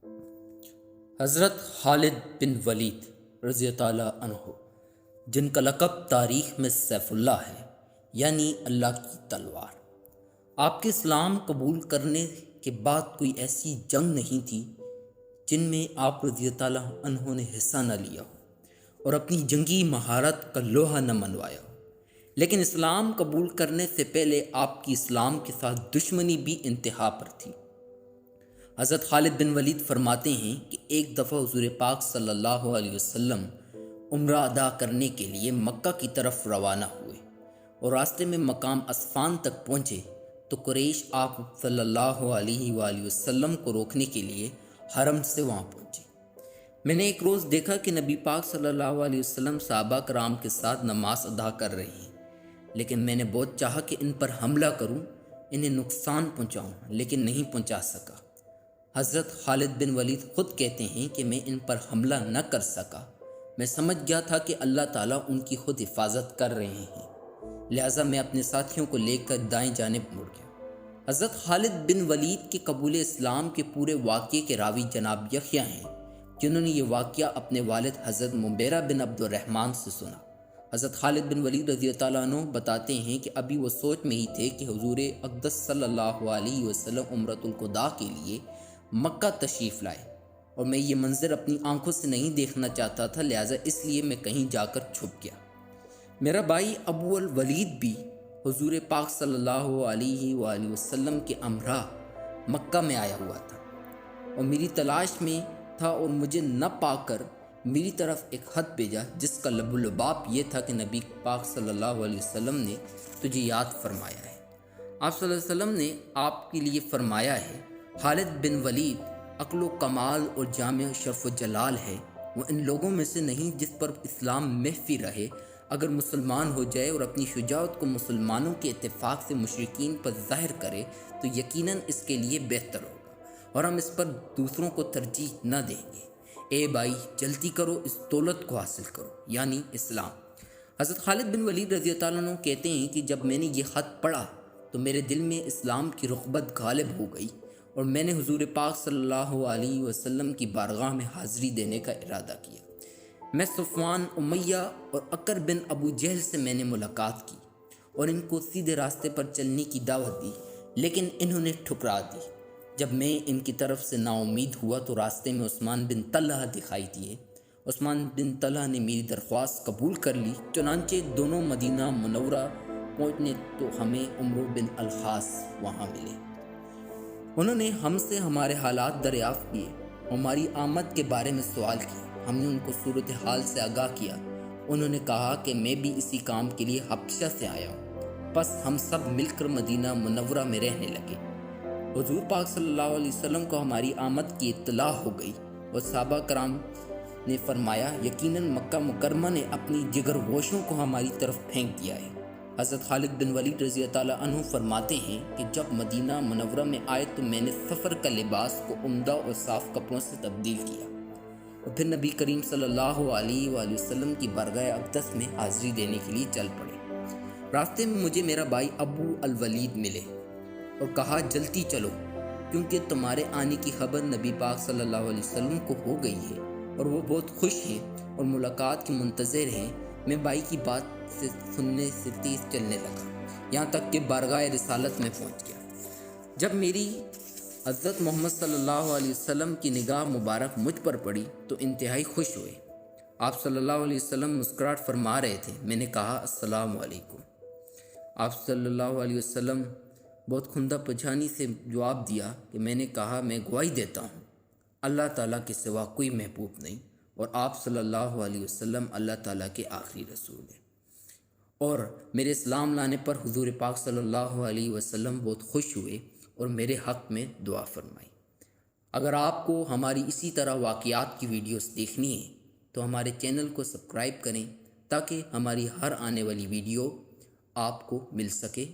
حضرت خالد بن ولید رضی اللہ عنہ، جن کا لقب تاریخ میں سیف اللہ ہے، یعنی اللہ کی تلوار۔ آپ کے اسلام قبول کرنے کے بعد کوئی ایسی جنگ نہیں تھی جن میں آپ رضی اللہ عنہ نے حصہ نہ لیا ہو اور اپنی جنگی مہارت کا لوہا نہ منوایا ہو، لیکن اسلام قبول کرنے سے پہلے آپ کی اسلام کے ساتھ دشمنی بھی انتہا پر تھی۔ حضرت خالد بن ولید فرماتے ہیں کہ ایک دفعہ حضور پاک صلی اللہ علیہ وسلم عمرہ ادا کرنے کے لیے مکہ کی طرف روانہ ہوئے اور راستے میں مقام اسفان تک پہنچے تو قریش آپ صلی اللہ علیہ وآلہ وسلم کو روکنے کے لیے حرم سے وہاں پہنچے۔ میں نے ایک روز دیکھا کہ نبی پاک صلی اللہ علیہ وسلم صحابہ کرام کے ساتھ نماز ادا کر رہے ہیں، لیکن میں نے بہت چاہا کہ ان پر حملہ کروں، انہیں نقصان پہنچاؤں، لیکن نہیں پہنچا سکا۔ حضرت خالد بن ولید خود کہتے ہیں کہ میں ان پر حملہ نہ کر سکا، میں سمجھ گیا تھا کہ اللہ تعالیٰ ان کی خود حفاظت کر رہے ہیں، لہٰذا میں اپنے ساتھیوں کو لے کر دائیں جانب مڑ گیا۔ حضرت خالد بن ولید کے قبول اسلام کے پورے واقعے کے راوی جناب یحییٰ ہیں، جنہوں نے یہ واقعہ اپنے والد حضرت مغیرہ بن عبد الرحمن سے سنا۔ حضرت خالد بن ولید رضی اللہ عنہ بتاتے ہیں کہ ابھی وہ سوچ میں ہی تھے کہ حضور اقدس صلی اللہ علیہ وسلم عمرۃ القضاء کے لیے مکہ تشریف لائے، اور میں یہ منظر اپنی آنکھوں سے نہیں دیکھنا چاہتا تھا، لہٰذا اس لیے میں کہیں جا کر چھپ گیا۔ میرا بھائی ابو الولید بھی حضور پاک صلی اللہ علیہ وآلہ وسلم کے ہمراہ مکہ میں آیا ہوا تھا اور میری تلاش میں تھا، اور مجھے نہ پا کر میری طرف ایک خط بھیجا جس کا لب و لباب یہ تھا کہ نبی پاک صلی اللہ علیہ وسلم نے تجھے یاد فرمایا ہے۔ آپ صلی اللہ علیہ وسلم نے آپ کے لیے فرمایا ہے، خالد بن ولید عقل و کمال اور جامع شرف و جلال ہے، وہ ان لوگوں میں سے نہیں جس پر اسلام محفی رہے، اگر مسلمان ہو جائے اور اپنی شجاعت کو مسلمانوں کے اتفاق سے مشرکین پر ظاہر کرے تو یقیناً اس کے لیے بہتر ہوگا، اور ہم اس پر دوسروں کو ترجیح نہ دیں گے۔ اے بھائی، جلدی کرو، اس دولت کو حاصل کرو، یعنی اسلام۔ حضرت خالد بن ولید رضی اللہ عنہ کہتے ہیں کہ جب میں نے یہ خط پڑھا تو میرے دل میں اسلام کی رغبت غالب ہو گئی، اور میں نے حضور پاک صلی اللہ علیہ وسلم کی بارگاہ میں حاضری دینے کا ارادہ کیا۔ میں صفوان، امیہ اور عقر بن ابو جہل سے میں نے ملاقات کی اور ان کو سیدھے راستے پر چلنے کی دعوت دی، لیکن انہوں نے ٹھکرا دی۔ جب میں ان کی طرف سے نا امید ہوا تو راستے میں عثمان بن طلحہ دکھائی دیے۔ عثمان بن طلحہ نے میری درخواست قبول کر لی، چنانچہ دونوں مدینہ منورہ پہنچنے تو ہمیں عمرو بن الخاص وہاں ملے۔ انہوں نے ہم سے ہمارے حالات دریافت کیے، ہماری آمد کے بارے میں سوال کیا۔ ہم نے ان کو صورتحال سے آگاہ کیا۔ انہوں نے کہا کہ میں بھی اسی کام کے لیے حبشہ سے آیا ہوں۔ پس ہم سب مل کر مدینہ منورہ میں رہنے لگے۔ حضور پاک صلی اللہ علیہ وسلم کو ہماری آمد کی اطلاع ہو گئی اور صحابہ کرام نے فرمایا، یقیناً مکہ مکرمہ نے اپنی جگر گوشوں کو ہماری طرف پھینک دیا ہے۔ حضرت خالد بن ولید رضی اللہ عنہ فرماتے ہیں کہ جب مدینہ منورہ میں آئے تو میں نے سفر کا لباس کو عمدہ اور صاف کپڑوں سے تبدیل کیا اور پھر نبی کریم صلی اللہ علیہ وآلہ وسلم کی بارگاہ اقدس میں حاضری دینے کے لیے چل پڑے۔ راستے میں مجھے میرا بھائی ابو الولید ملے اور کہا، جلدی چلو، کیونکہ تمہارے آنے کی خبر نبی پاک صلی اللہ علیہ وسلم کو ہو گئی ہے اور وہ بہت خوش ہیں اور ملاقات کے منتظر ہیں۔ میں بھائی کی بات سے سننے سے تیز چلنے لگا، یہاں تک کہ بارگاہ رسالت میں پہنچ گیا۔ جب میری حضرت محمد صلی اللہ علیہ وسلم کی نگاہ مبارک مجھ پر پڑی تو انتہائی خوش ہوئے۔ آپ صلی اللہ علیہ وسلم مسکراہٹ فرما رہے تھے۔ میں نے کہا، السلام علیکم۔ آپ صلی اللہ علیہ وسلم بہت خندہ پچھانی سے جواب دیا کہ میں نے کہا، میں گواہی دیتا ہوں اللہ تعالیٰ کے سوا کوئی محبوب نہیں، اور آپ صلی اللہ علیہ وسلم اللہ تعالیٰ کے آخری رسول ہیں، اور میرے اسلام لانے پر حضور پاک صلی اللہ علیہ وسلم بہت خوش ہوئے اور میرے حق میں دعا فرمائی۔ اگر آپ کو ہماری اسی طرح واقعات کی ویڈیوز دیکھنی ہیں تو ہمارے چینل کو سبسکرائب کریں تاکہ ہماری ہر آنے والی ویڈیو آپ کو مل سکے۔